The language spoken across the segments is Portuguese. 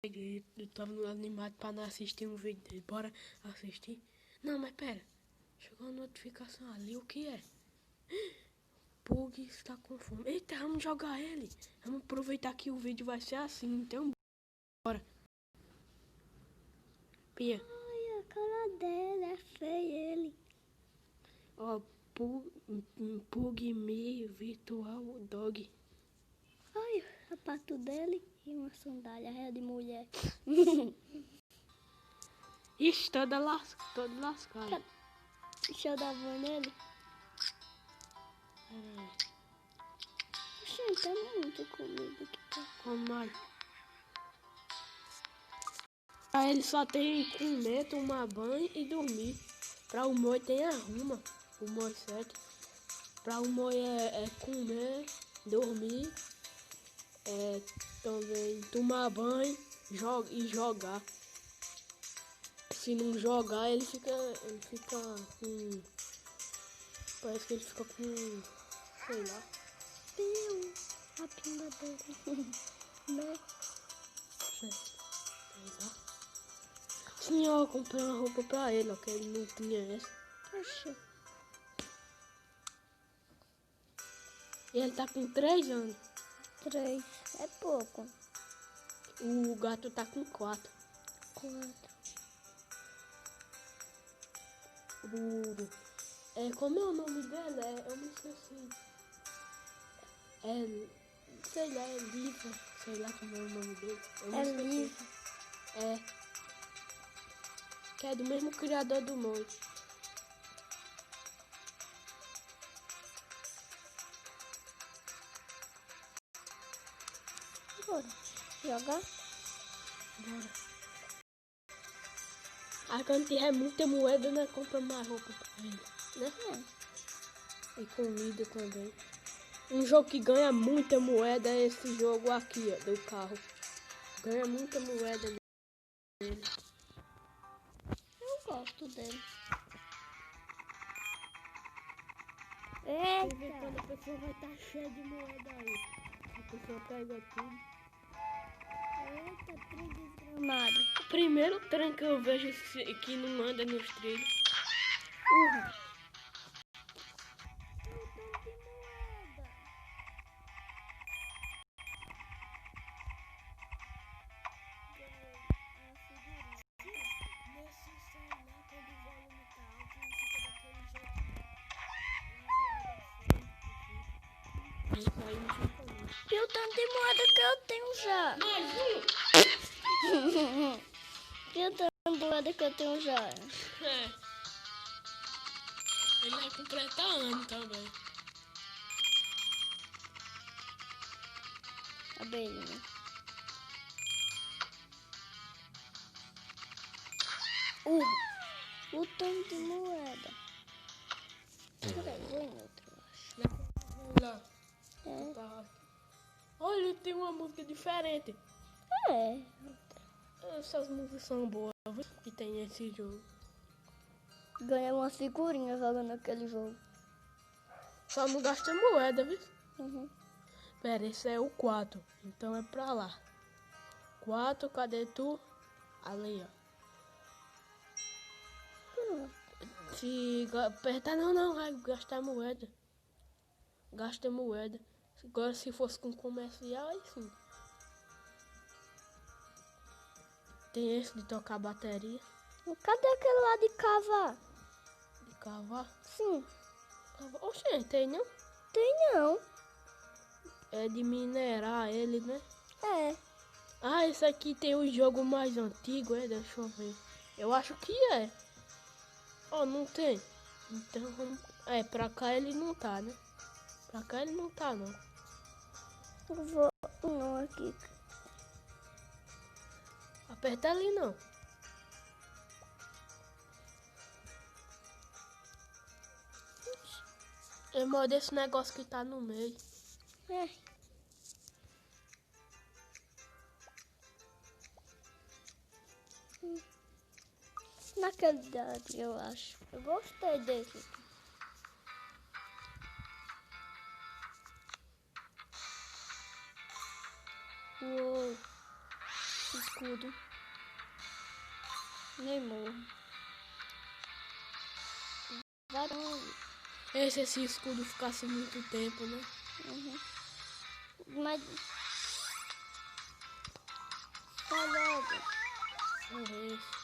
Eu tava animado pra não assistir um vídeo dele. Bora assistir? Não, mas pera. Chegou a notificação ali, o que é? Pug está com fome. Eita, vamos jogar ele. Vamos aproveitar que o vídeo vai ser assim, então bora. Pia. Ai, a cara dele é feio ele. Ó, Pug Me Virtual Dog. Ai, o sapato dele e uma sandália é de mulher. Ixi, todo lascado. Deixa eu dar banho nele. Pera Gente, tem muita comida aqui. Como mais? Pra ele só tem comer, tomar banho e dormir. Pra o Moi tem arruma. O Moi 7. Pra o Moi é comer, dormir, também tomar banho e jogar. Se não jogar, ele fica com... Parece que ele fica com... sei lá. Piu, a pinga dele. Né? Sei lá. Sim, eu comprei uma roupa pra ele, ó, que ele não tinha essa. Poxa. E ele tá com 3 anos. 3. É pouco. O gato tá com 4. 4. Como é o nome dele? Eu me esqueci. Sei lá, é Liva. Sei lá como é o nome dele. Eu me É esqueci. Liva. Que é do mesmo criador do Moi. Bora. Jogar? Bora. Aí quando tiver muita moeda, nós compramos mais roupa pra ele, né? E comida também. Um jogo que ganha muita moeda é esse jogo aqui, ó, do carro. Ganha muita moeda nele. Eu gosto dele. Você vê quando Eita. a pessoa vai estar cheia de moeda aí. A pessoa pega tudo. Eita, trem desgramado. O primeiro trem que eu vejo que não anda nos trilhos. Urra. Um tanto de moeda. Nesse celular, quando o volume tá alto, ele fica daquele jeito. Aí não fica muito. E o tanto de moeda que eu tenho já. Mais E o tanto de moeda que eu tenho já. Ele vai completar ano também. Abelhinha. O tanto de moeda. Peraí, vou em outro, eu acho. Lá. É. Olha, tem uma música diferente. É. Essas músicas são boas, viu? Que tem nesse jogo. Ganhei umas figurinhas jogando aquele jogo. Só não gasta moeda, viu? Uhum. Pera, esse é o 4. Então é pra lá. 4, cadê tu? Ali, ó. Se apertar, não, vai gastar moeda. Gasta moeda. Agora se fosse com comercial, aí sim. Tem esse de tocar bateria. Cadê aquele lá de cavar? De cavar. Sim. Oxê, tem não? Tem não. É de minerar ele, né? É. Ah, esse aqui tem um jogo mais antigo, deixa eu ver. Eu acho que é. Oh, não tem. Então, pra cá ele não tá, né? Pra cá ele não tá, não. Eu vou não aqui. Aperta ali, não. É modo esse negócio que tá no meio. É. Naquele dali, eu acho. Eu gostei desse. Uou. escudo. Nem morro. Varão. Esse escudo ficasse muito tempo, né? Uhum. Mas... Tá logo. É esse.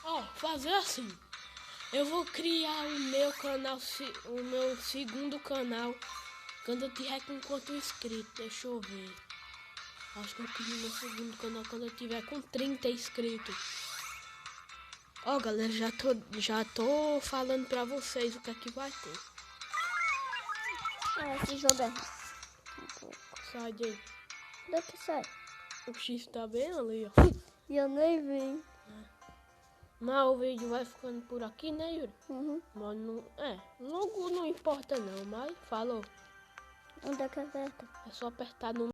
Ó, fazer assim. Eu vou criar o meu canal, o meu segundo canal, quando eu tiver com quanto inscrito. Deixa eu ver. Acho que eu crio meu segundo canal quando eu tiver com 30 inscritos. Ó, galera, já tô falando pra vocês o que é que vai ter. Esse jogo é um pouco. Sai daí. Daqui sai. O X tá bem ali, ó. E eu nem vi. Mas o vídeo vai ficando por aqui, né, Yuri? Uhum. Mas não, logo não importa não, mas falou. Onde é que aperta? É só apertar no